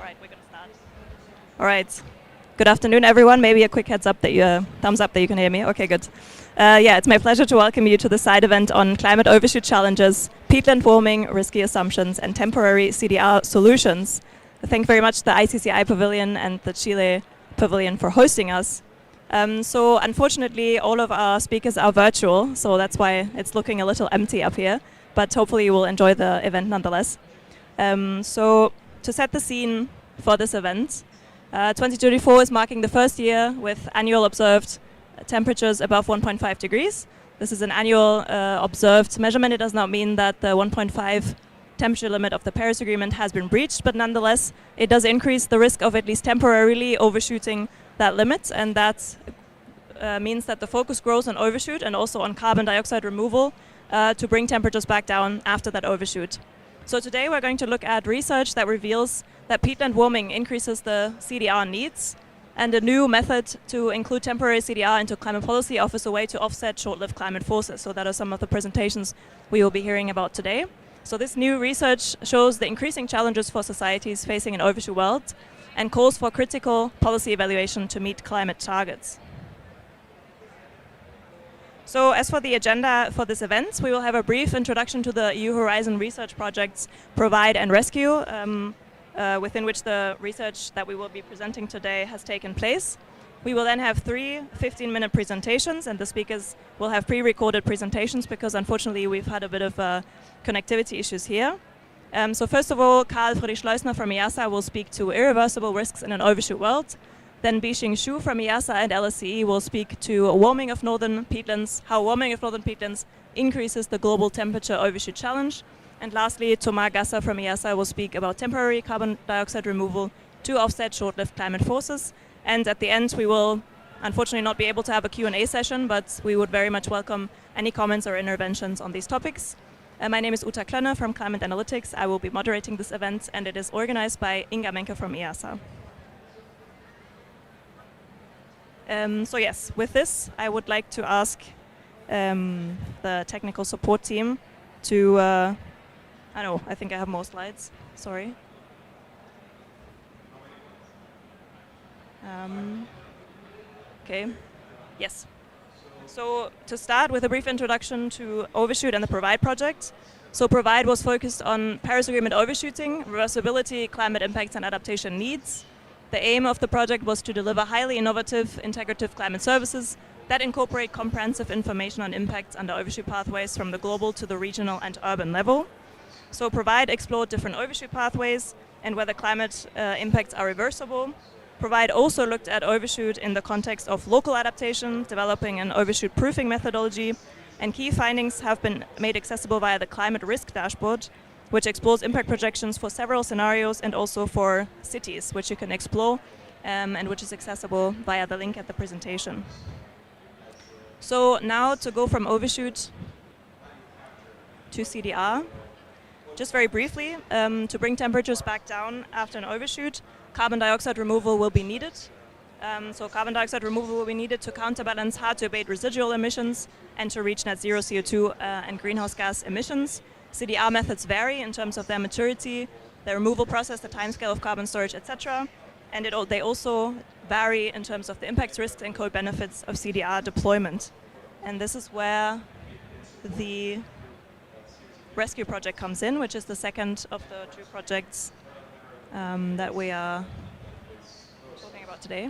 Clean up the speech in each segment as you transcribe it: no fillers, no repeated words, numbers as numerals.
right, we're going to start. All right. Good afternoon, everyone. Maybe a quick heads up that you thumbs up that you can hear me. Okay, good. Yeah, it's my pleasure to welcome you to the side event on climate overshoot challenges, peatland warming, risky assumptions, and temporary CDR solutions. Thank you very much to the ICCI Pavilion and the Chile Pavilion for hosting us. So unfortunately, all of our speakers are virtual, so that's why it's looking a little empty up here. But hopefully you will enjoy the event nonetheless. So to set the scene for this event, 2024 is marking the first year with annual observed temperatures above 1.5 degrees. This is an annual observed measurement. It does not mean that the 1.5 temperature limit of the Paris Agreement has been breached, but nonetheless, it does increase the risk of at least temporarily overshooting that limit, and that means that the focus grows on overshoot and also on carbon dioxide removal to bring temperatures back down after that overshoot. So today we're going to look at research that reveals that peatland warming increases the CDR needs, and a new method to include temporary CDR into climate policy offers a way to offset short-lived climate forces. So that are some of the presentations we will be hearing about today. So this new research shows the increasing challenges for societies facing an overshoot world and calls for critical policy evaluation to meet climate targets. So as for the agenda for this event, we will have a brief introduction to the EU Horizon research projects Provide and Rescue, within which the research that we will be presenting today has taken place. We will then have 3 15-minute presentations, and the speakers will have pre-recorded presentations because unfortunately we've had a bit of connectivity issues here. So first of all, Karl Friedrich Schleusner from IIASA will speak to irreversible risks in an overshoot world. Then Bixing Xu from IIASA and LSCE will speak to warming of northern peatlands, how warming of northern peatlands increases the global temperature overshoot challenge. And lastly, Thomas Gasser from IIASA will speak about temporary carbon dioxide removal to offset short-lived climate forces. And at the end, we will unfortunately not be able to have a Q&A session, but we would very much welcome any comments or interventions on these topics. My name is Uta Klönne from Climate Analytics. I will be moderating this event, and it is organized by Inga Menke from IIASA. So yes, with this, I would like to ask the technical support team to, I think I have more slides, sorry. Okay, yes. So to start with a brief introduction to Overshoot and the Provide project. So Provide was focused on Paris Agreement overshooting, reversibility, climate impacts and adaptation needs. The aim of the project was to deliver highly innovative, integrative climate services that incorporate comprehensive information on impacts under overshoot pathways from the global to the regional and urban level. So Provide explored different overshoot pathways and whether climate impacts are reversible. Provide also looked at overshoot in the context of local adaptation, developing an overshoot proofing methodology, and key findings have been made accessible via the climate risk dashboard, which explores impact projections for several scenarios and also for cities, which you can explore and which is accessible via the link at the presentation. So now to go from overshoot to CDR, just very briefly, to bring temperatures back down after an overshoot, carbon dioxide removal will be needed. So carbon dioxide removal will be needed to counterbalance hard-to-abate residual emissions and to reach net zero CO2 and greenhouse gas emissions. CDR methods vary in terms of their maturity, the removal process, the timescale of carbon storage, etc. And they also vary in terms of the impacts, risks, and co-benefits of CDR deployment. And this is where the rescue project comes in, which is the second of the 2 projects that we are talking about today.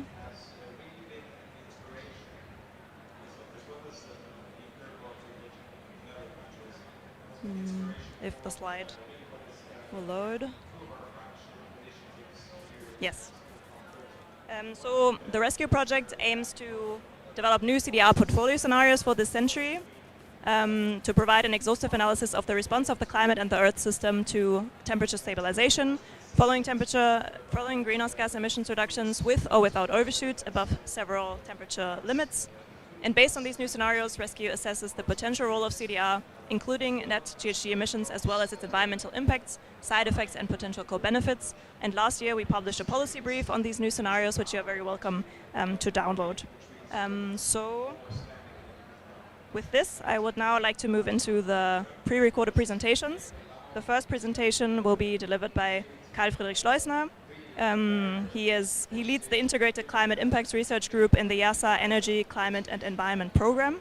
If the slide will load. Yes. So the rescue project aims to develop new CDR portfolio scenarios for this century, to provide an exhaustive analysis of the response of the climate and the Earth system to temperature stabilization, following greenhouse gas emissions reductions with or without overshoot above several temperature limits. And based on these new scenarios, Rescue assesses the potential role of CDR, including net GHG emissions, as well as its environmental impacts, side effects, and potential co-benefits. And last year, we published a policy brief on these new scenarios, which you are very welcome to download. So with this, I would now like to move into the pre-recorded presentations. The first presentation will be delivered by Karl Friedrich Schleusner. He leads the Integrated Climate Impacts Research Group in the IIASA Energy, Climate and Environment Program.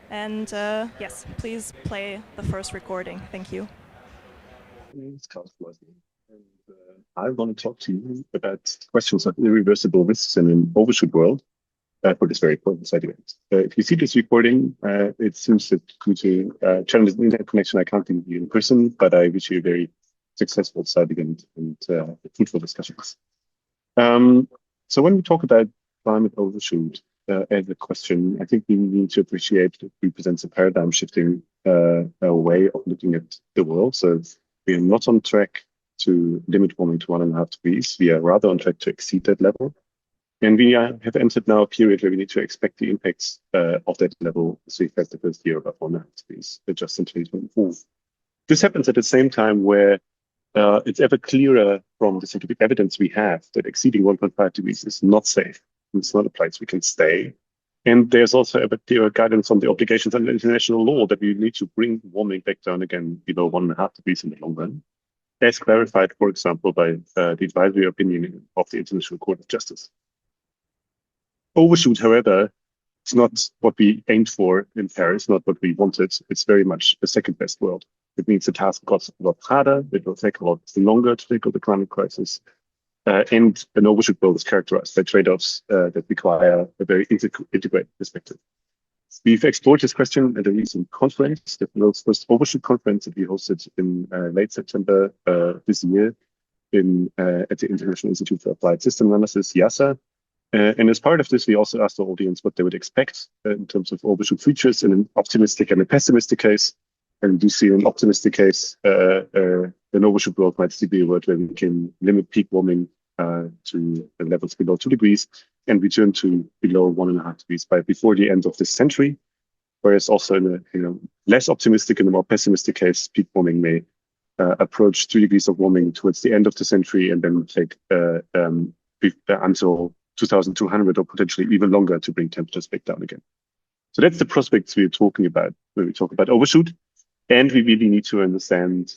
And yes, please play the first recording. Thank you. It's Carl Fleisner, and I want to talk to you about questions of irreversible risks in an overshoot world for this very important side event. If you see this recording, it seems that due to challenges in internet connection, I can't be in person, but I wish you a very successful side event and fruitful discussions. So when we talk about climate overshoot as a question, I think we need to appreciate it represents a paradigm shifting way of looking at the world. So we are not on track to limit warming to 1.5 degrees. We are rather on track to exceed that level. And we have entered now a period where we need to expect the impacts of that level as we affect the first year about 1.5 degrees, just in 2024. This happens at the same time where it's ever clearer from the scientific evidence we have that exceeding 1.5 degrees is not safe. It's not a place we can stay. And there's also a clearer guidance on the obligations under international law that we need to bring warming back down again below 1.5 degrees in the long run, as clarified, for example, by the advisory opinion of the International Court of Justice. Overshoot, however, is not what we aimed for in Paris, not what we wanted. It's very much the second best world. It means the task got a lot harder. It will take a lot longer to tackle the climate crisis. And an overshoot world is characterized by trade-offs that require a very integrated perspective. We've explored this question at a recent conference, the world's first overshoot conference that we hosted in late September this year at the International Institute for Applied System Analysis, IIASA. And as part of this, we also asked the audience what they would expect in terms of overshoot features in an optimistic and a pessimistic case. And we do see in an optimistic case, an overshoot world might still be a world where we can limit peak warming to levels below 2 degrees and return to below 1.5 degrees by before the end of this century. Whereas also in a less optimistic and a more pessimistic case, peak warming may approach 2 degrees of warming towards the end of the century and then take until 2200 or potentially even longer to bring temperatures back down again. So that's the prospects we're talking about when we talk about overshoot. And we really need to understand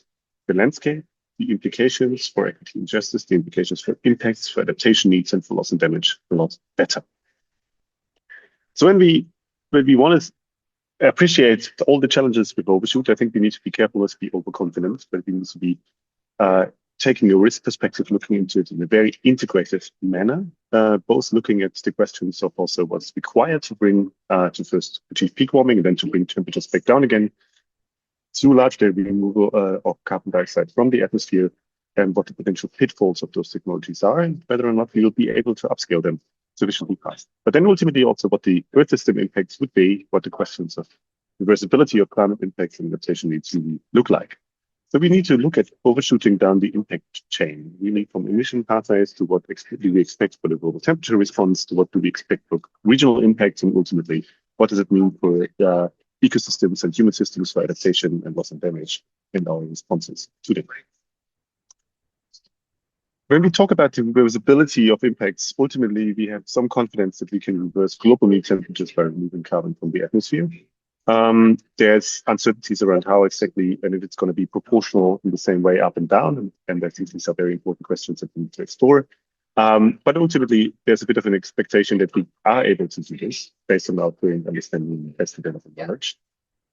the landscape, the implications for equity and justice, the implications for impacts, for adaptation needs, and for loss and damage a lot better. So when we want to appreciate all the challenges with overshoot, I think we need to be careful not to be overconfident, but we need to be taking a risk perspective, looking into it in a very integrated manner, both looking at the questions of also what's required to bring to first achieve peak warming and then to bring temperatures back down again, through large-scale removal of carbon dioxide from the atmosphere, and what the potential pitfalls of those technologies are, and whether or not we will be able to upscale them sufficiently fast. But then ultimately also what the Earth system impacts would be, what the questions of reversibility of climate impacts and adaptation needs really look like. So we need to look at overshooting down the impact chain, really from emission pathways to what do we expect for the global temperature response, to what do we expect for regional impacts, and ultimately, what does it mean for ecosystems and human systems for adaptation and loss and damage in our responses to them. When we talk about the reversibility of impacts, ultimately, we have some confidence that we can reverse global mean temperatures by removing carbon from the atmosphere. There's uncertainties around how exactly, and if it's going to be proportional in the same way up and down. And I think these are very important questions that we need to explore. But ultimately, there's a bit of an expectation that we are able to do this based on our current understanding and best development knowledge.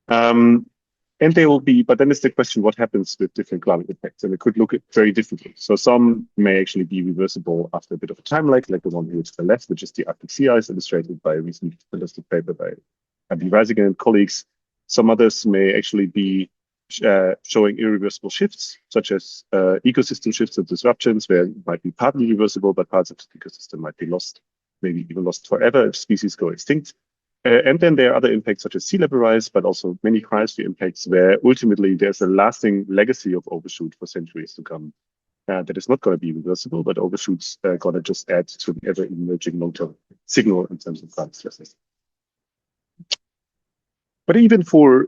And there will be, but then it's the question, what happens with different climate effects? And it could look very differently. So some may actually be reversible after a bit of a time lag, like the one here to the left, which is the Arctic sea ice, illustrated by a recent fantastic paper by IIASA and colleagues. Some others may actually be showing irreversible shifts, such as ecosystem shifts and disruptions, where it might be partly reversible, but parts of the ecosystem might be lost, maybe even lost forever if species go extinct. And then there are other impacts, such as sea level rise, but also many cryosphere impacts, where ultimately there's a lasting legacy of overshoot for centuries to come that is not going to be reversible, but overshoots going to just add to the ever-emerging long-term signal in terms of climate stresses. But even for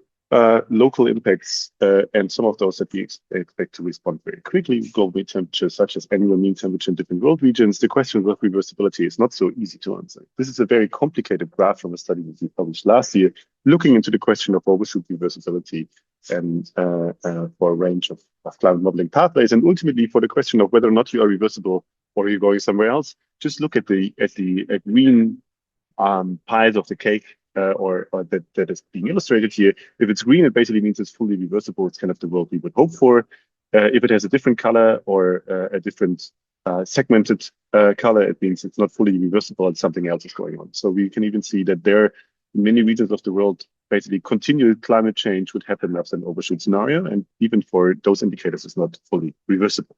local impacts and some of those that we expect to respond very quickly, global temperatures such as annual mean temperature in different world regions, the question of reversibility is not so easy to answer. This is a very complicated graph from a study that we published last year, looking into the question of overshoot reversibility and for a range of climate modeling pathways. And ultimately, for the question of whether or not you are reversible or you're going somewhere else, just look at the green pies of the cake, or that is being illustrated here. If it's green, it basically means it's fully reversible. It's kind of the world we would hope for. If it has a different color or a different segmented color, it means it's not fully reversible and something else is going on. So we can even see that there are many regions of the world, basically continued climate change would happen after an overshoot scenario. And even for those indicators, it's not fully reversible.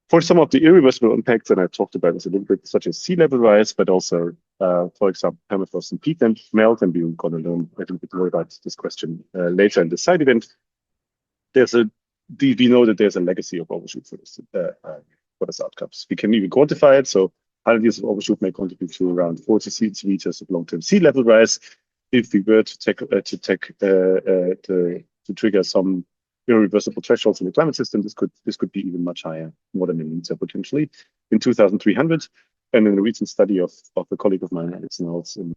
For some of the irreversible impacts, and I talked about this a little bit, such as sea level rise, but also, for example, permafrost and peatland melt, and we're going to learn a little bit more about this question later in the side event. We know that there's a legacy of overshoot for this outcomes. We can even quantify it. So 100 years of overshoot may contribute to around 40 centimeters of long-term sea level rise. If we were to trigger some irreversible thresholds in the climate system, this could be even much higher, more than a meter potentially, in 2300. And in a recent study of a colleague of mine, Alex Knowles, in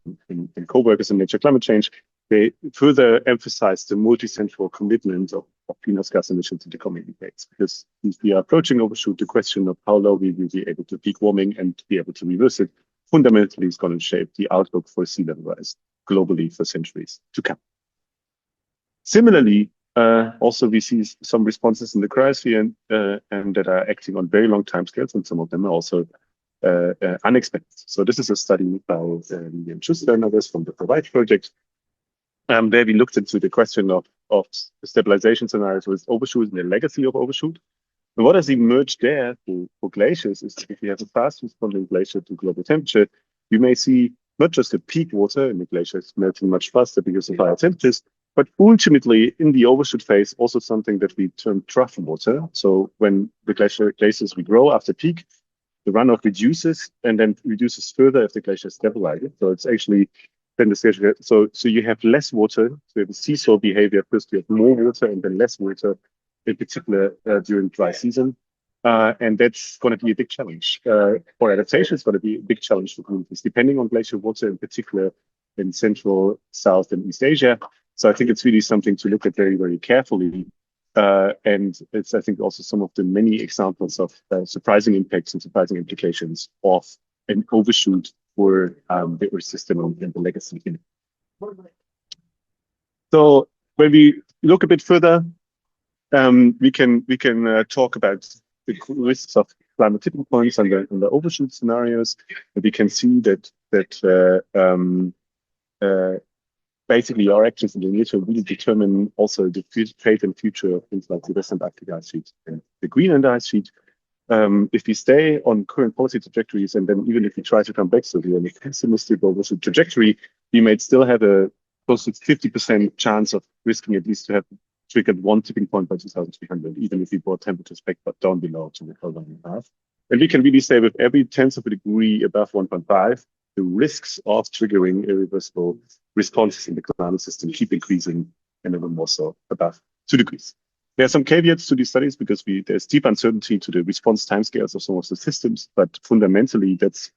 co-workers in nature climate change, they further emphasized the multi-central commitment of greenhouse gas emissions in the coming decades. Because if we are approaching overshoot, the question of how low we will be able to peak warming and be able to reverse it fundamentally is going to shape the outlook for sea level rise globally for centuries to come. Similarly, also we see some responses in the cryosphere and that are acting on very long timescales, and some of them are also unexpected. So this is a study by Liam Schuster and others from the PROVIDE project, where we looked into the question of stabilization scenarios with overshoot and the legacy of overshoot. And what has emerged there for glaciers is if you have a fast responding glacier to global temperature, you may see not just the peak water in the glaciers melting much faster because of higher temperatures, but ultimately in the overshoot phase, also something that we term trough water. So when the glaciers regrow after peak, the runoff reduces and then reduces further if the glacier stabilizes. So it's actually then the stage. So you have less water. So you have a seesaw behavior. First, you have more water and then less water, in particular during dry season. And that's going to be a big challenge. For adaptation, it's going to be a big challenge for communities, depending on glacial water, in particular in Central, South, and East Asia. So I think it's really something to look at very, very carefully. And it's, I think, also some of the many examples of surprising impacts and surprising implications of an overshoot for the Earth system and the legacy in it. So when we look a bit further, we can talk about the risks of climate tipping points and the overshoot scenarios. And we can see that basically our actions in the near term really determine also the fate and future of things like the Western Arctic ice sheet and the Greenland ice sheet. If we stay on current policy trajectories, and then even if we try to come back to the pessimistic overshoot trajectory, we might still have a close to 50% chance of risking at least to have triggered one tipping point by 2300, even if we brought temperatures back but down below to 1.5. And we can really say with every tenth of a degree above 1.5, the risks of triggering irreversible responses in the climate system keep increasing, and even more so above 2 degrees. There are some caveats to these studies because there's deep uncertainty to the response timescales of some of the systems, but fundamentally, that's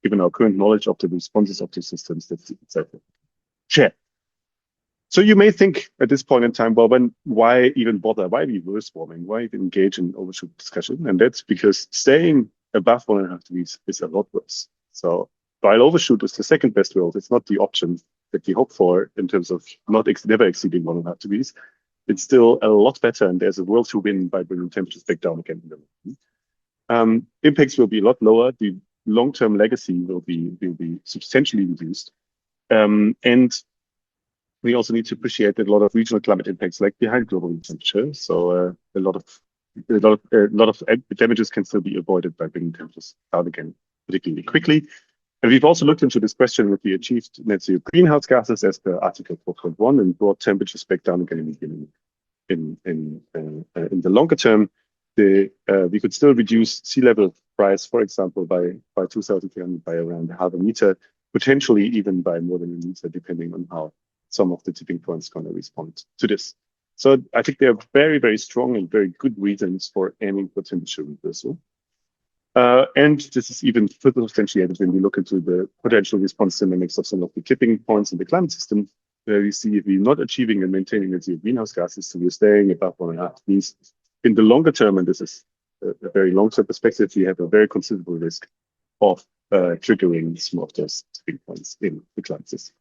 given our current knowledge of the responses of the systems, that's exactly share. So you may think at this point in time, well, why even bother? Why reverse warming? Why even engage in overshoot discussion? And that's because staying above 1.5 degrees is a lot worse. So while overshoot is the second best world, it's not the option that we hope for in terms of never exceeding 1.5 degrees. It's still a lot better, and there's a world to win by bringing temperatures back down again. Impacts will be a lot lower. The long-term legacy will be substantially reduced, and we also need to appreciate that a lot of regional climate impacts lag behind global temperature. So a lot of damages can still be avoided by bringing temperatures down again, particularly quickly. And we've also looked into this question if we achieved net zero greenhouse gases as per Article 4.1 and brought temperatures back down again in the longer term. We could still reduce sea level rise, for example, by 2,300 by around 0.5 meter, potentially even by more than a meter, depending on how some of the tipping points going to respond to this. So I think there are very, very strong and very good reasons for aiming for temperature reversal. And this is even further substantiated when we look into the potential response dynamics of some of the tipping points in the climate system. where we see if we're not achieving and maintaining net zero greenhouse gases, so we're staying above 1.5 degrees. In the longer term, and this is a very long-term perspective, we have a very considerable risk of triggering some of those tipping points in the climate system.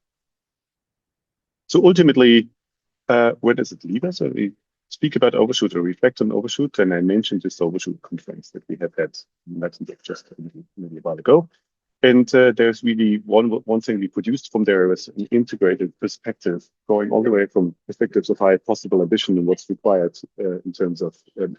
So ultimately, where does it leave us? So we speak about Overshoot or reflect on Overshoot, and I mentioned this Overshoot conference that we have had in Luxembourg just a little while ago. And there's really one thing we produced from there was an integrated perspective, going all the way from perspectives of high possible ambition and what's required in terms of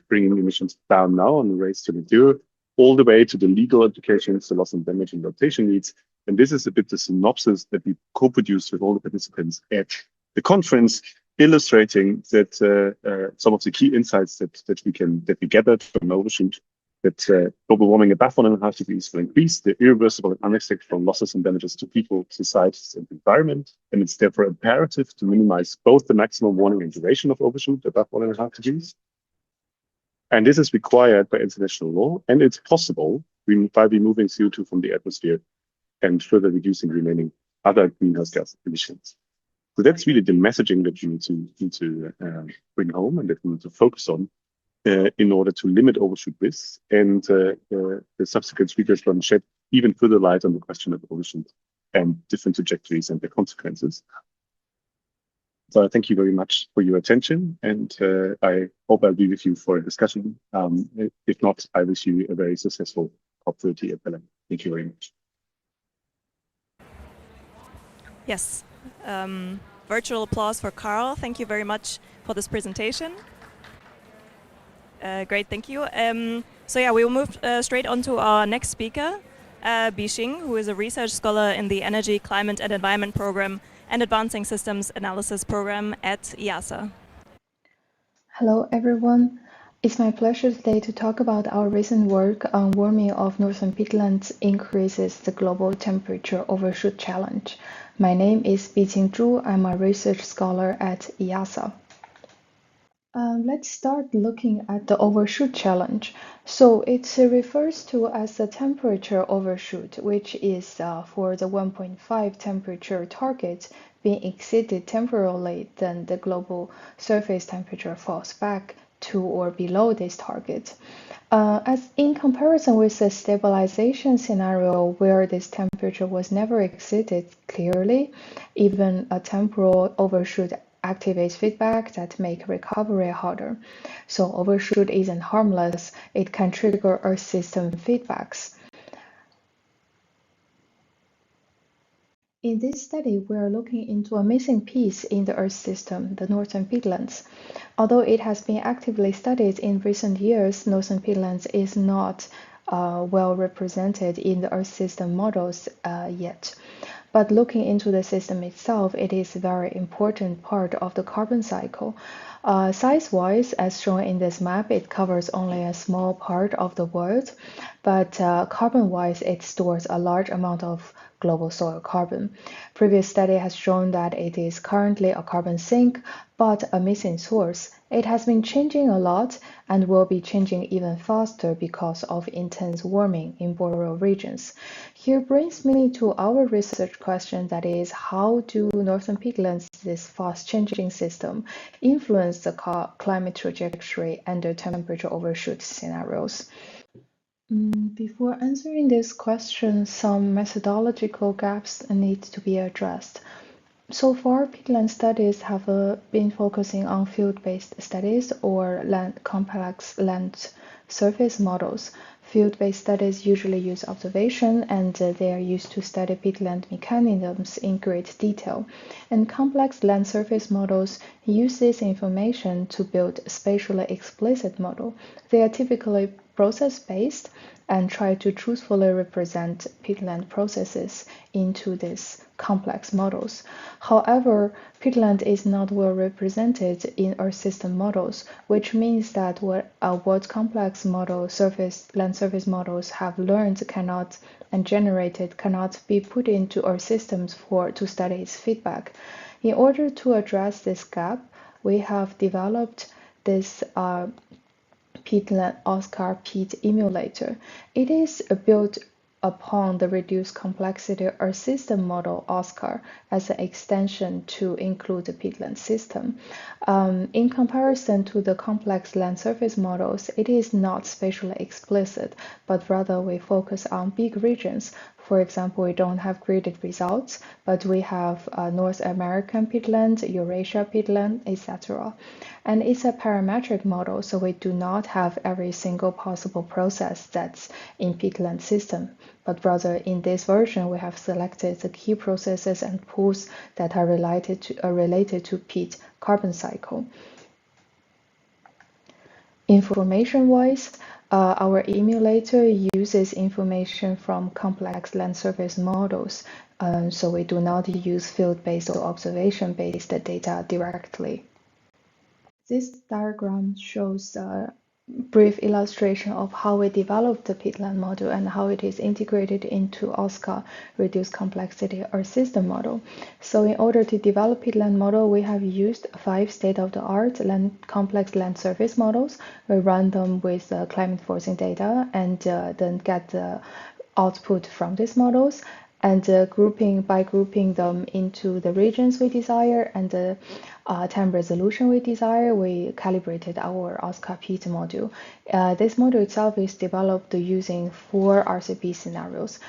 bringing emissions down now on the race to net zero, all the way to the legal implications, the loss and damage and adaptation needs. And this is a bit the synopsis that we co-produced with all the participants at the conference, illustrating that some of the key insights that we gathered from Overshoot, that global warming above 1.5 degrees will increase the irreversible and unacceptable losses and damages to people, societies, and the environment. And it's therefore imperative to minimize both the maximum warning and duration of overshoot above 1.5 degrees. And this is required by international law, and it's possible by removing CO2 from the atmosphere and further reducing remaining other greenhouse gas emissions. So that's really the messaging that you need to bring home and that we need to focus on in order to limit overshoot risks. And the subsequent speakers going to shed even further light on the question of overshoot and different trajectories and their consequences. So thank you very much for your attention, and I hope I'll be with you for a discussion. If not, I wish you a very successful COP30 at Peatland. Thank you very much. Yes. Virtual applause for Carl. Thank you very much for this presentation. Great, thank you. So yeah, we will move straight on to our next speaker, Bixing, who is a research scholar in the Energy, Climate and Environment Program and Advancing Systems Analysis Program at IIASA. Hello, everyone. It's my pleasure today to talk about our recent work on warming of northern peatlands increases the global temperature overshoot challenge. My name is Bixing Zhu. I'm a research scholar at IIASA. Let's start looking at the overshoot challenge. So it refers to as the temperature overshoot, which is for the 1.5 temperature target being exceeded temporarily, then the global surface temperature falls back to or below this target. As in comparison with the stabilization scenario where this temperature was never exceeded clearly, even a temporal overshoot activates feedback that make recovery harder. So overshoot isn't harmless, it can trigger Earth system feedbacks. In this study, we are looking into a missing piece in the Earth system, the northern peatlands. Although it has been actively studied in recent years, northern peatlands is not well represented in the Earth system models yet. But looking into the system itself, it is a very important part of the carbon cycle. Size-wise, as shown in this map, it covers only a small part of the world, but carbon-wise, it stores a large amount of global soil carbon. Previous study has shown that it is currently a carbon sink, but a missing source. It has been changing a lot and will be changing even faster because of intense warming in boreal regions. Here brings me to our research question, that is, how do northern peatlands, this fast-changing system, influence the climate trajectory under temperature overshoot scenarios? Before answering this question, some methodological gaps need to be addressed. So far, peatland studies have been focusing on field-based studies or complex land surface models. Field-based studies usually use observation, and they are used to study peatland mechanisms in great detail. And complex land surface models use this information to build a spatially explicit model. They are typically process-based and try to truthfully represent peatland processes into these complex models. However, peatland is not well represented in Earth system models, which means that what complex land surface models have learned and generated cannot be put into Earth systems to study its feedback. In order to address this gap, we have developed this Peatland Oscar Peat emulator. It is built upon the reduced complexity Earth system model OSCAR as an extension to include the peatland system. In comparison to the complex land surface models, it is not spatially explicit, but rather we focus on big regions. For example, we don't have graded results, but we have North American peatland, Eurasia peatland, etc. And it's a parametric model, so we do not have every single possible process that's in peatland system, but rather in this version, we have selected the key processes and pools that are related to peat carbon cycle. Information-wise, our emulator uses information from complex land surface models, so we do not use field-based or observation-based data directly. This diagram shows a brief illustration of how we developed the peatland model and how it is integrated into OSCAR reduced complexity Earth system model. So in order to develop peatland model, we have used 5 state-of-the-art complex land surface models. We run them with climate forcing data and then get the output from these models. And by grouping them into the regions we desire and the time resolution we desire, we calibrated our OSCAR peat module. This module itself is developed using 4 RCP scenarios.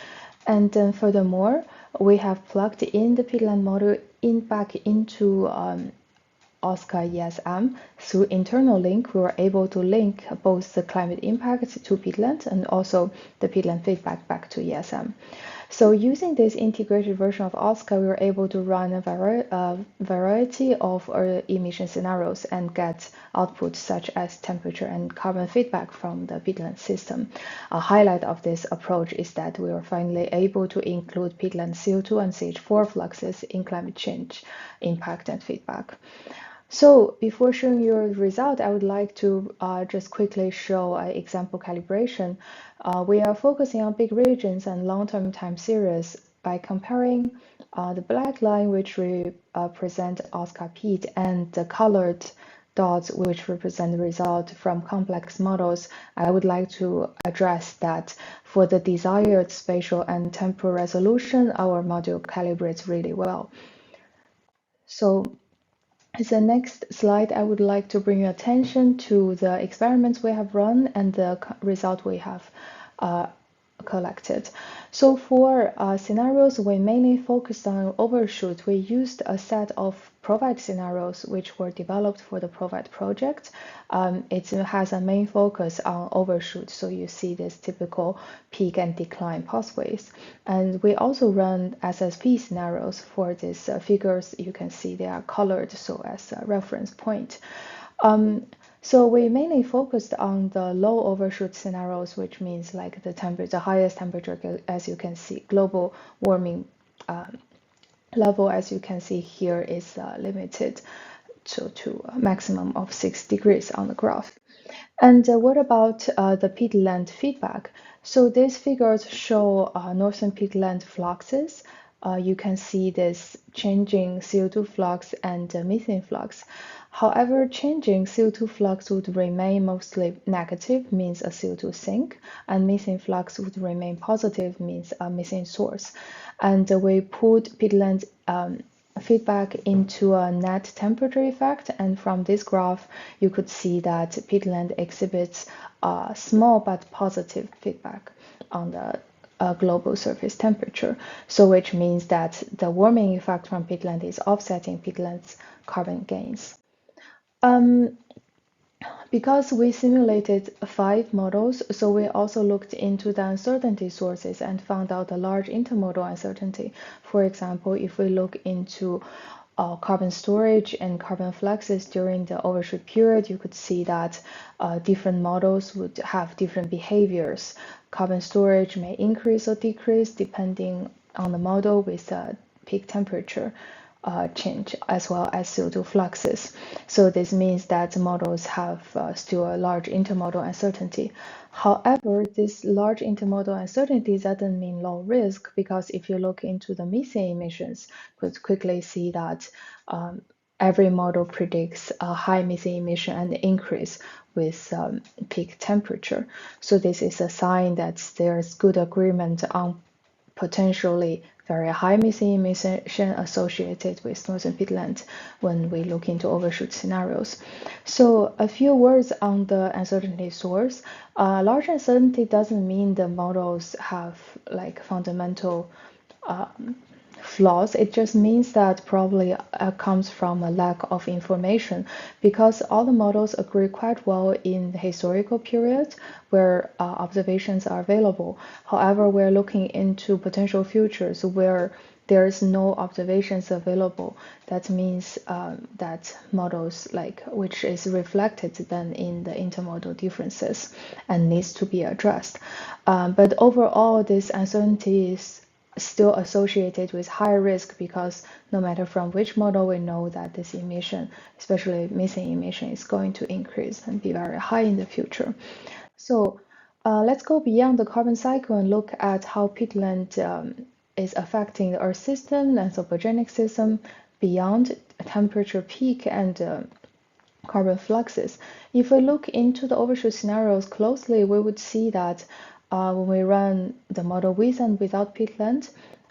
And then furthermore, we have plugged in the peatland model back into OSCAR ESM. Through internal link, we were able to link both the climate impact to peatland and also the peatland feedback back to ESM. So using this integrated version of OSCAR, we were able to run a variety of emission scenarios and get outputs such as temperature and carbon feedback from the peatland system. A highlight of this approach is that we were finally able to include peatland CO2 and CH4 fluxes in climate change impact and feedback. So before showing you a result, I would like to just quickly show an example calibration. We are focusing on big regions and long-term time series by comparing the black line, which represent OSCAR peat, and the colored dots, which represent the result from complex models. I would like to address that for the desired spatial and temporal resolution, our module calibrates really well. So the next slide, I would like to bring your attention to the experiments we have run and the result we have collected. So for scenarios, we mainly focused on overshoot. We used a set of provide scenarios which were developed for the provide project. It has a main focus on overshoot, so you see this typical peak and decline pathways. And we also run SSP scenarios for these figures. You can see they are colored so as a reference point. So we mainly focused on the low overshoot scenarios, which means like the highest temperature, as you can see, global warming level, as you can see here, is limited to a maximum of 6 degrees on the graph. And what about the peatland feedback? So these figures show northern peatland fluxes. You can see this changing CO2 flux and methane flux. However, changing CO2 flux would remain mostly negative, means a CO2 sink, and methane flux would remain positive, means a methane source. And we put peatland feedback into a net temperature effect, and from this graph you could see that peatland exhibits a small but positive feedback on the global surface temperature, so which means that the warming effect from peatland is offsetting peatland's carbon gains. Because we simulated 5 models, so we also looked into the uncertainty sources and found out a large intermodal uncertainty. For example, if we look into carbon storage and carbon fluxes during the overshoot period, you could see that different models would have different behaviors. Carbon storage may increase or decrease depending on the model with peak temperature change, as well as CO2 fluxes. So this means that models have still a large intermodal uncertainty. However, this large intermodal uncertainty doesn't mean low risk, because if you look into the methane emissions, you could quickly see that every model predicts a high methane emission and increase with peak temperature. So this is a sign that there's good agreement on potentially very high methane emission associated with northern peatland when we look into overshoot scenarios. So a few words on the uncertainty source. Large uncertainty doesn't mean the models have like fundamental flaws. It just means that probably comes from a lack of information, because all the models agree quite well in the historical period where observations are available. However, we're looking into potential futures where there's no observations available. That means that models like which is reflected then in the intermodal differences and needs to be addressed. But overall, this uncertainty is still associated with higher risk, because no matter from which model, we know that this emission, especially methane emission, is going to increase and be very high in the future. So let's go beyond the carbon cycle and look at how peatland is affecting the Earth system, anthropogenic system, beyond a temperature peak and carbon fluxes. If we look into the overshoot scenarios closely, we would see that when we run the model with and without peatland,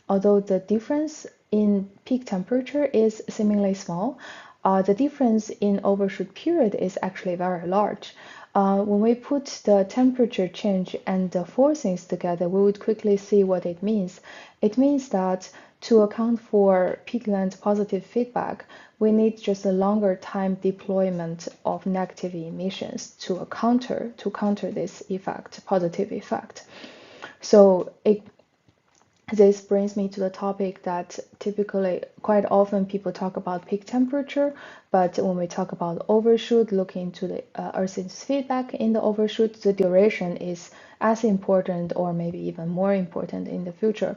although the difference in peak temperature is seemingly small, the difference in overshoot period is actually very large. When we put the temperature change and the forcings together, we would quickly see what it means. It means that to account for peatland positive feedback, we need just a longer time deployment of negative emissions to counter this effect, positive effect. So this brings me to the topic that typically quite often people talk about peak temperature, but when we talk about overshoot, look into the Earth's feedback in the overshoot, the duration is as important or maybe even more important in the future.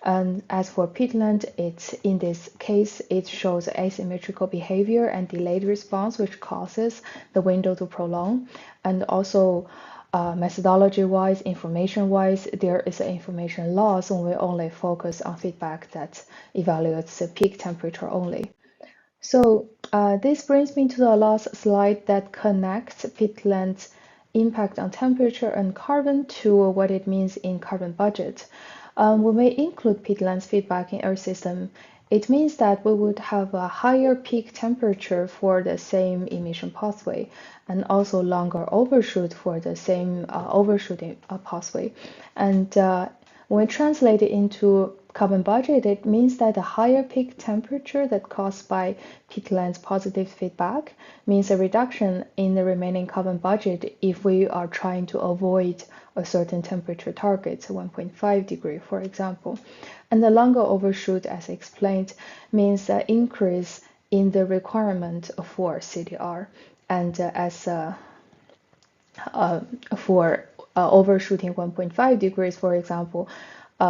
And as for peatland, it's in this case, it shows asymmetrical behavior and delayed response, which causes the window to prolong. And also methodology-wise, information-wise, there is an information loss when we only focus on feedback that evaluates the peak temperature only. So this brings me to the last slide that connects peatland's impact on temperature and carbon to what it means in carbon budget. When we include peatland's feedback in Earth system, it means that we would have a higher peak temperature for the same emission pathway and also longer overshoot for the same overshooting pathway. And when we translate it into carbon budget, it means that a higher peak temperature that caused by peatland's positive feedback means a reduction in the remaining carbon budget if we are trying to avoid a certain temperature target, 1.5 degree, for example. And the longer overshoot, as explained, means an increase in the requirement for CDR. And for overshooting 1.5 degrees, for example,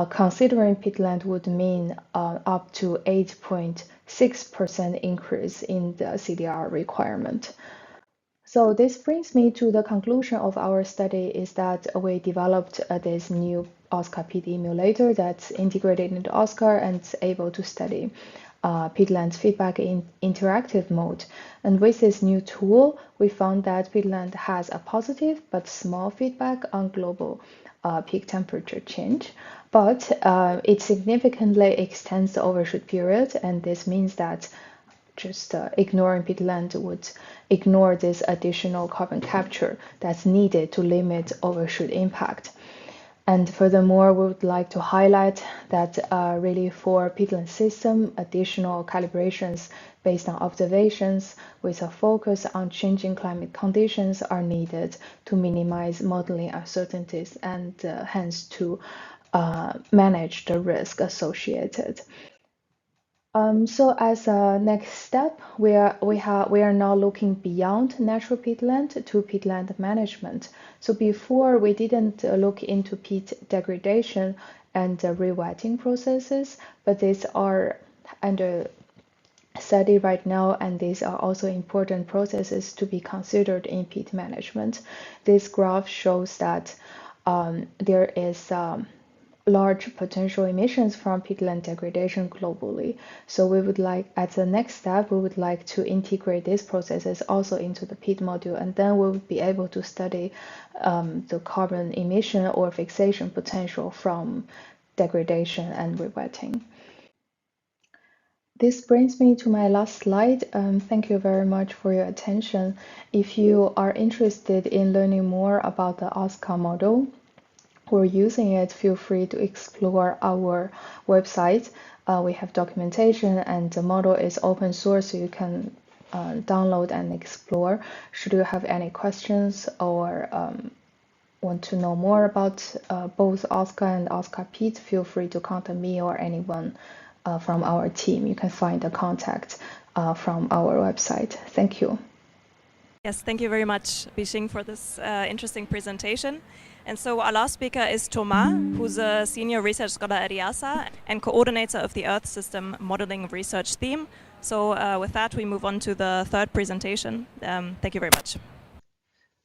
considering peatland would mean up to 8.6% increase in the CDR requirement. So this brings me to the conclusion of our study is that we developed this new OSCAR PD emulator that's integrated into OSCAR and is able to study peatland's feedback in interactive mode. And with this new tool, we found that peatland has a positive but small feedback on global peak temperature change, but it significantly extends the overshoot period, and this means that just ignoring peatland would ignore this additional carbon capture that's needed to limit overshoot impact. And furthermore, we would like to highlight that really for peatland system, additional calibrations based on observations with a focus on changing climate conditions are needed to minimize modeling uncertainties and hence to manage the risk associated. So as a next step, we are now looking beyond natural peatland to peatland management. So before we didn't look into peat degradation and rewetting processes, but these are under study right now, and these are also important processes to be considered in peat management. This graph shows that there is large potential emissions from peatland degradation globally. So we would like, as the next step, we would like to integrate these processes also into the peat module, and then we would be able to study the carbon emission or fixation potential from degradation and rewetting. This brings me to my last slide. Thank you very much for your attention. If you are interested in learning more about the IIASA model or using it, feel free to explore our website. We have documentation, and the model is open source, so you can download and explore. Should you have any questions or want to know more about both IIASA and IIASA Peat, feel free to contact me or anyone from our team. You can find the contact from our website. Thank you. Yes, thank you very much, Bixing, for this interesting presentation. And so our last speaker is Thomas, who's a senior research scholar at IIASA and coordinator of the Earth System Modeling Research Theme. So with that, we move on to the third presentation. Thank you very much.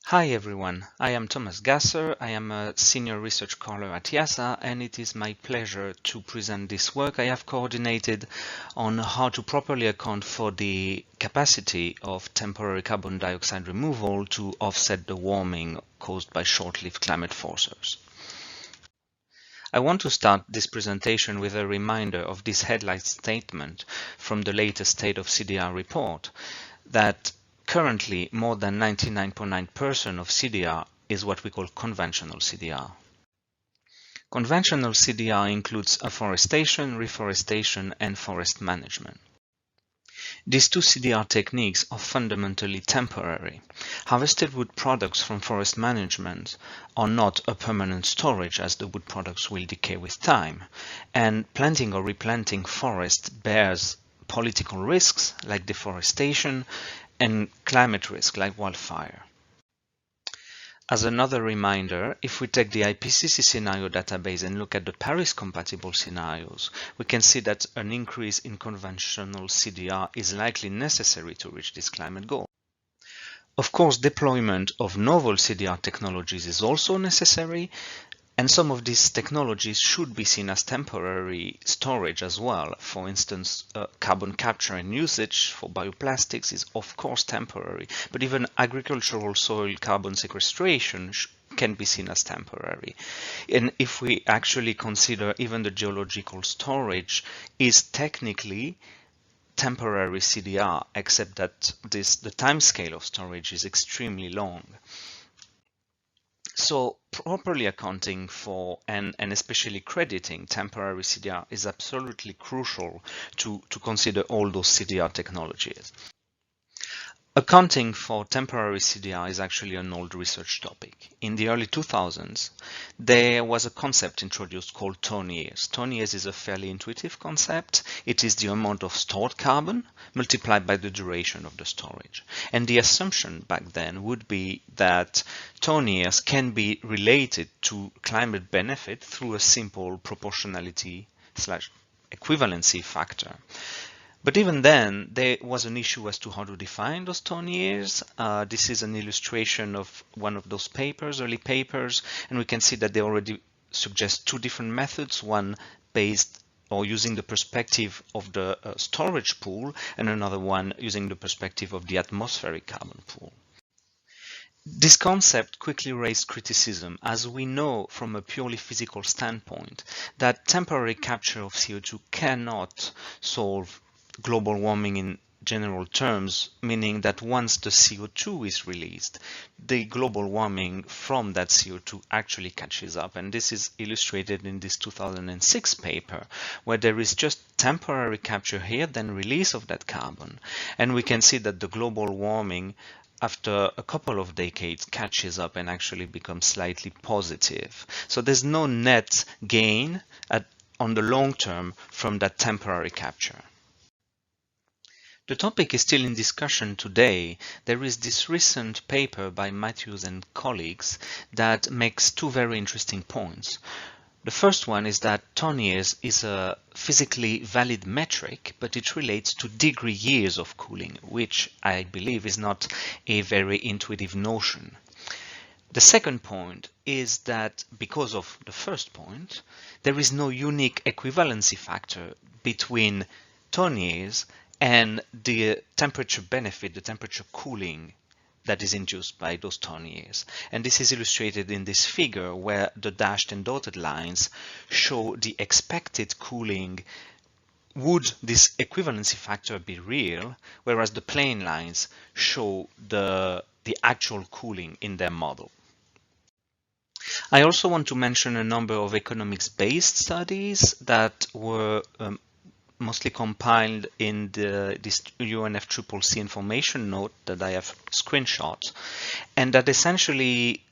Hi everyone, I am Thomas Gasser. I am a senior research scholar at IIASA, and it is my pleasure to present this work I have coordinated on how to properly account for the capacity of temporary carbon dioxide removal to offset the warming caused by short-lived climate forcers. I want to start this presentation with a reminder of this headline statement from the latest State of CDR report that currently, more than 99.9% of CDR is what we call conventional CDR. Conventional CDR includes afforestation, reforestation, and forest management. These two CDR techniques are fundamentally temporary. Harvested wood products from forest management are not a permanent storage, as the wood products will decay with time, and planting or replanting forest bears political risks like deforestation and climate risk like wildfire. As another reminder, if we take the IPCC scenario database and look at the Paris-compatible scenarios, we can see that an increase in conventional CDR is likely necessary to reach this climate goal. Of course, deployment of novel CDR technologies is also necessary, and some of these technologies should be seen as temporary storage as well. For instance, carbon capture and usage for bioplastics is of course temporary, but even agricultural soil carbon sequestration can be seen as temporary. And if we actually consider even the geological storage is technically temporary CDR, except that the timescale of storage is extremely long. So properly accounting for and especially crediting temporary CDR is absolutely crucial to consider all those CDR technologies. Accounting for temporary CDR is actually an old research topic. In the early 2000s, there was a concept introduced called tonne years. Tonne years is a fairly intuitive concept. It is the amount of stored carbon multiplied by the duration of the storage. And the assumption back then would be that tonne years can be related to climate benefit through a simple proportionality/equivalency factor. But even then, there was an issue as to how to define those tonne years. This is an illustration of one of those papers, early papers, and we can see that they already suggest two different methods, one based or using the perspective of the storage pool, and another one using the perspective of the atmospheric carbon pool. This concept quickly raised criticism, as we know from a purely physical standpoint that temporary capture of CO2 cannot solve global warming in general terms, meaning that once the CO2 is released, the global warming from that CO2 actually catches up. And this is illustrated in this 2006 paper, where there is just temporary capture here, then release of that carbon. And we can see that the global warming after a couple of decades catches up and actually becomes slightly positive. So there's no net gain on the long term from that temporary capture. The topic is still in discussion today. There is this recent paper by Matthews and colleagues that makes two very interesting points. The first one is that tonne years is a physically valid metric, but it relates to degree years of cooling, which I believe is not a very intuitive notion. The second point is that because of the first point, there is no unique equivalency factor between ton years and the temperature benefit, the temperature cooling that is induced by those ton years. And this is illustrated in this figure where the dashed and dotted lines show the expected cooling would this equivalency factor be real, whereas the plain lines show the actual cooling in their model. I also want to mention a number of economics-based studies that were mostly compiled in this UNFCCC information note that I have screenshot, and that essentially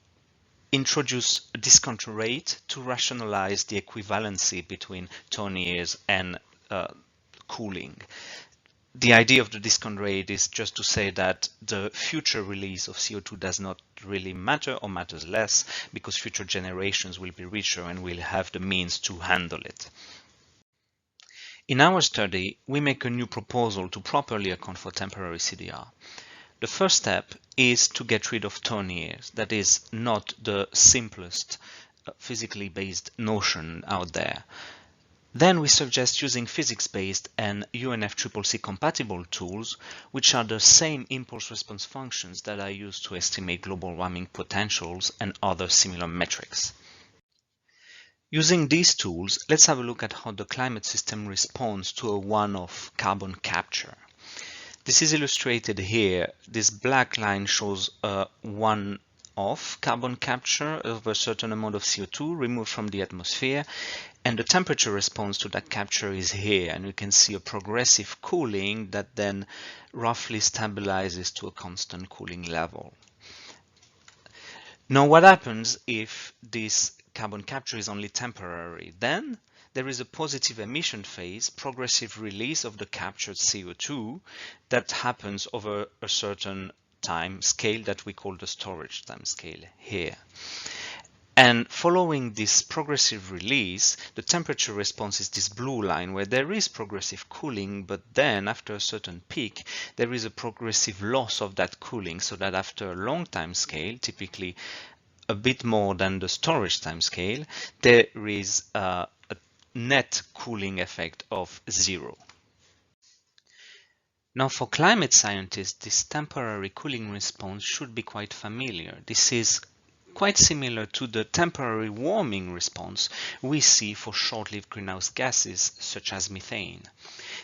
introduce a discount rate to rationalize the equivalency between ton years and cooling. The idea of the discount rate is just to say that the future release of CO2 does not really matter or matters less because future generations will be richer and will have the means to handle it. In our study, we make a new proposal to properly account for temporary CDR. The first step is to get rid of ton years. That is not the simplest physically based notion out there. Then we suggest using physics-based and UNFCCC compatible tools, which are the same impulse response functions that are used to estimate global warming potentials and other similar metrics. Using these tools, let's have a look at how the climate system responds to a one-off carbon capture. This is illustrated here. This black line shows a one-off carbon capture of a certain amount of CO2 removed from the atmosphere, and the temperature response to that capture is here, and we can see a progressive cooling that then roughly stabilizes to a constant cooling level. Now, what happens if this carbon capture is only temporary? Then there is a positive emission phase, progressive release of the captured CO2 that happens over a certain time scale that we call the storage time scale here. And following this progressive release, the temperature response is this blue line where there is progressive cooling, but then after a certain peak, there is a progressive loss of that cooling, so that after a long time scale, typically a bit more than the storage time scale, there is a net cooling effect of 0. Now, for climate scientists, this temporary cooling response should be quite familiar. This is quite similar to the temporary warming response we see for short-lived greenhouse gases such as methane.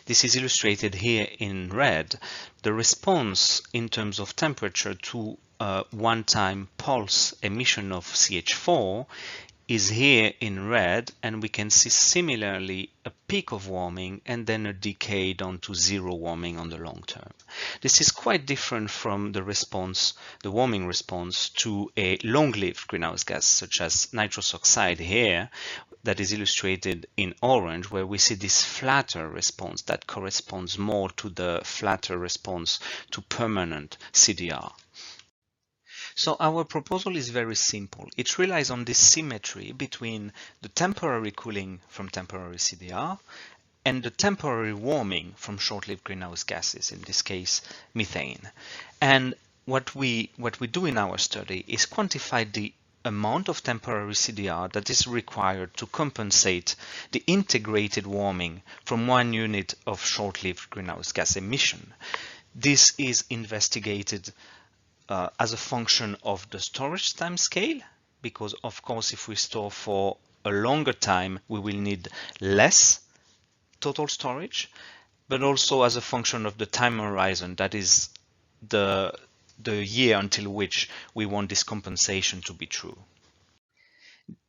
This is illustrated here in red. The response in terms of temperature to a one-time pulse emission of CH4 is here in red, and we can see similarly a peak of warming and then a decay down to 0 warming on the long term. This is quite different from the response, the warming response to a long-lived greenhouse gas such as nitrous oxide here, that is illustrated in orange, where we see this flatter response that corresponds more to the flatter response to permanent CDR. So our proposal is very simple. It relies on this symmetry between the temporary cooling from temporary CDR and the temporary warming from short-lived greenhouse gases, in this case methane. And what we do in our study is quantify the amount of temporary CDR that is required to compensate the integrated warming from 1 unit of short-lived greenhouse gas emission. This is investigated as a function of the storage time scale, because of course if we store for a longer time we will need less total storage, but also as a function of the time horizon, that is the year until which we want this compensation to be true.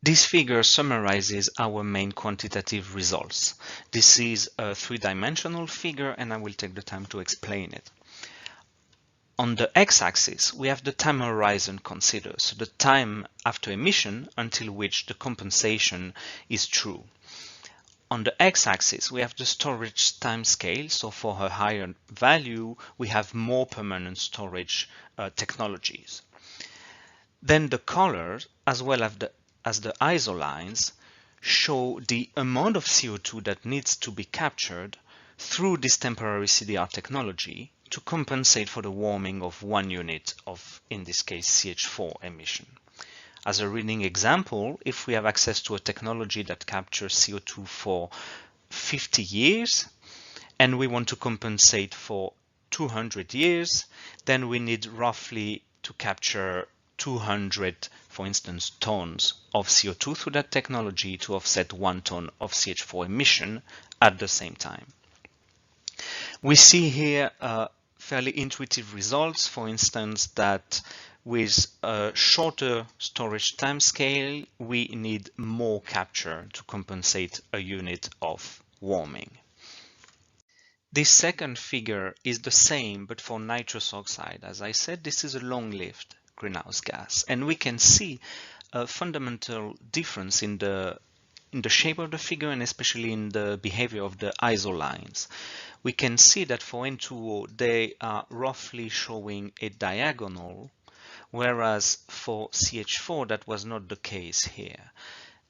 This figure summarizes our main quantitative results. This is a three-dimensional figure and I will take the time to explain it. On the x-axis, we have the time horizon considered, so the time after emission until which the compensation is true. On the x-axis, we have the storage time scale, so for a higher value, we have more permanent storage technologies. Then the colors, as well as the ISO lines, show the amount of CO2 that needs to be captured through this temporary CDR technology to compensate for the warming of 1 unit of, in this case, CH4 emission. As a reading example, if we have access to a technology that captures CO2 for 50 years and we want to compensate for 200 years, then we need roughly to capture 200, for instance, tons of CO2 through that technology to offset 1 ton of CH4 emission at the same time. We see here fairly intuitive results, for instance, that with a shorter storage timescale, we need more capture to compensate a unit of warming. This second figure is the same, but for nitrous oxide. As I said, this is a long-lived greenhouse gas, and we can see a fundamental difference in the shape of the figure and especially in the behavior of the isolines. We can see that for N2O, they are roughly showing a diagonal, whereas for CH4, that was not the case here.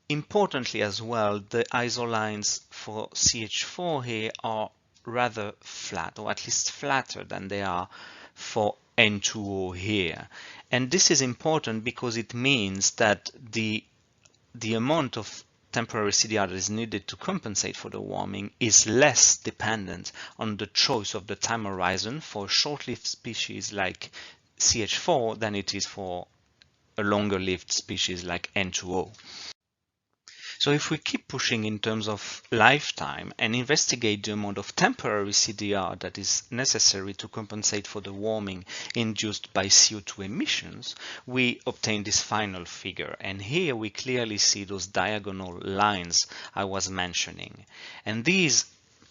Importantly as well, the isolines for CH4 here are rather flat, or at least flatter than they are for N2O here. And this is important because it means that the amount of temporary CDR that is needed to compensate for the warming is less dependent on the choice of the time horizon for a short-lived species like CH4 than it is for a longer-lived species like N2O. So if we keep pushing in terms of lifetime and investigate the amount of temporary CDR that is necessary to compensate for the warming induced by CO2 emissions, we obtain this final figure. And here we clearly see those diagonal lines I was mentioning. And these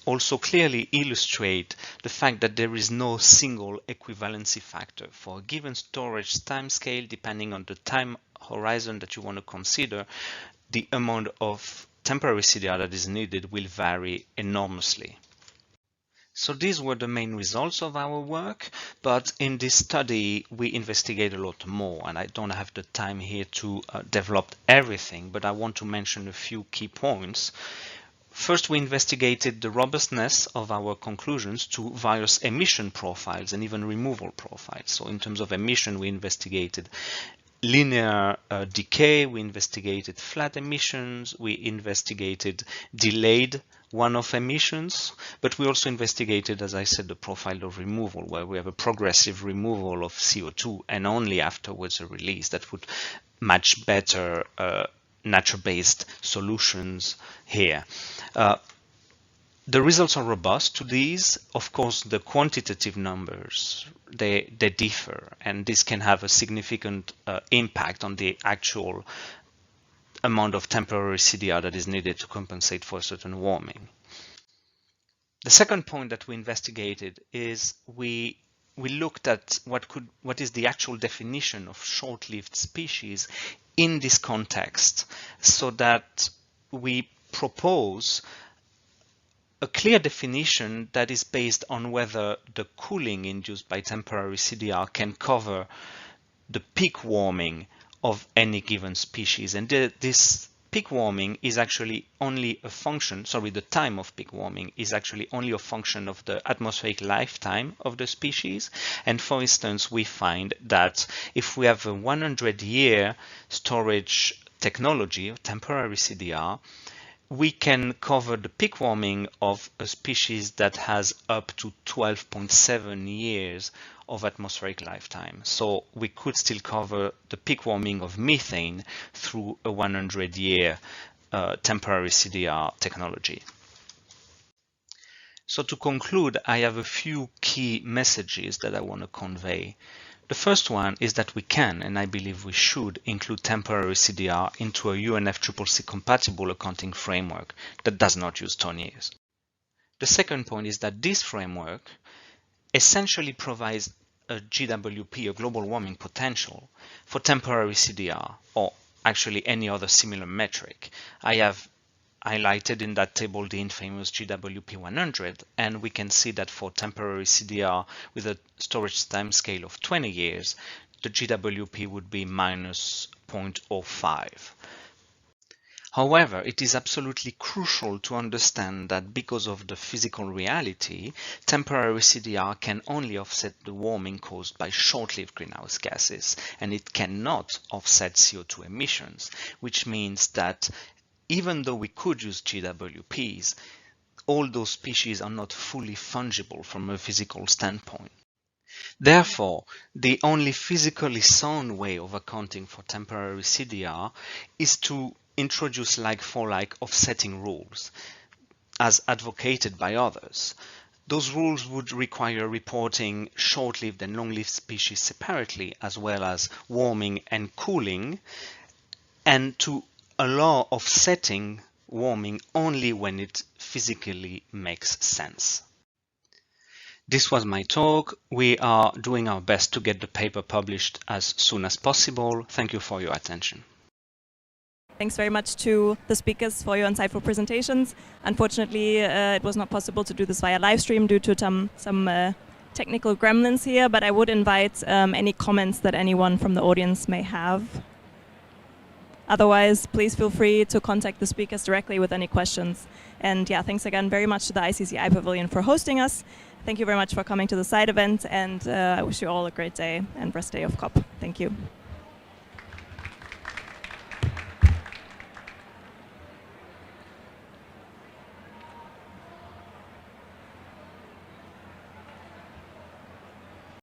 also clearly illustrate the fact that there is no single equivalency factor for a given storage timescale. Depending on the time horizon that you want to consider, the amount of temporary CDR that is needed will vary enormously. So these were the main results of our work, but in this study we investigate a lot more, and I don't have the time here to develop everything, but I want to mention a few key points. First, we investigated the robustness of our conclusions to various emission profiles and even removal profiles. So in terms of emission, we investigated linear decay, we investigated flat emissions, we investigated delayed one-off emissions, but we also investigated, as I said, the profile of removal, where we have a progressive removal of CO2 and only afterwards a release that would match better nature-based solutions here. The results are robust to these. Of course, the quantitative numbers, they differ, and this can have a significant impact on the actual amount of temporary CDR that is needed to compensate for a certain warming. The second point that we investigated is we looked at what is the actual definition of short-lived species in this context, so that we propose a clear definition that is based on whether the cooling induced by temporary CDR can cover the peak warming of any given species. And this peak warming is actually only a function, the time of peak warming is actually only a function of the atmospheric lifetime of the species. And for instance, we find that if we have a 100-year storage technology of temporary CDR, we can cover the peak warming of a species that has up to 12.7 years of atmospheric lifetime. So we could still cover the peak warming of methane through a 100-year temporary CDR technology. So to conclude, I have a few key messages that I want to convey. The first one is that we can, and I believe we should, include temporary CDR into a UNFCCC compatible accounting framework that does not use ton years. The second point is that this framework essentially provides a GWP, a global warming potential, for temporary CDR, or actually any other similar metric. I have highlighted in that table the infamous GWP 100, and we can see that for temporary CDR with a storage time scale of 20 years, the GWP would be minus 0.05. However, it is absolutely crucial to understand that because of the physical reality, temporary CDR can only offset the warming caused by short-lived greenhouse gases, and it cannot offset CO2 emissions, which means that even though we could use GWPs, all those species are not fully fungible from a physical standpoint. Therefore, the only physically sound way of accounting for temporary CDR is to introduce like-for-like offsetting rules, as advocated by others. Those rules would require reporting short-lived and long-lived species separately, as well as warming and cooling, and to allow offsetting warming only when it physically makes sense. This was my talk. We are doing our best to get the paper published as soon as possible. Thank you for your attention. Thanks very much to the speakers for your insightful presentations. Unfortunately, it was not possible to do this via live stream due to some technical gremlins here, but I would invite any comments that anyone from the audience may have. Otherwise, please feel free to contact the speakers directly with any questions. And yeah, thanks again very much to the ICCI Pavilion for hosting us. Thank you very much for coming to the side event, and I wish you all a great day and rest day of COP. Thank you.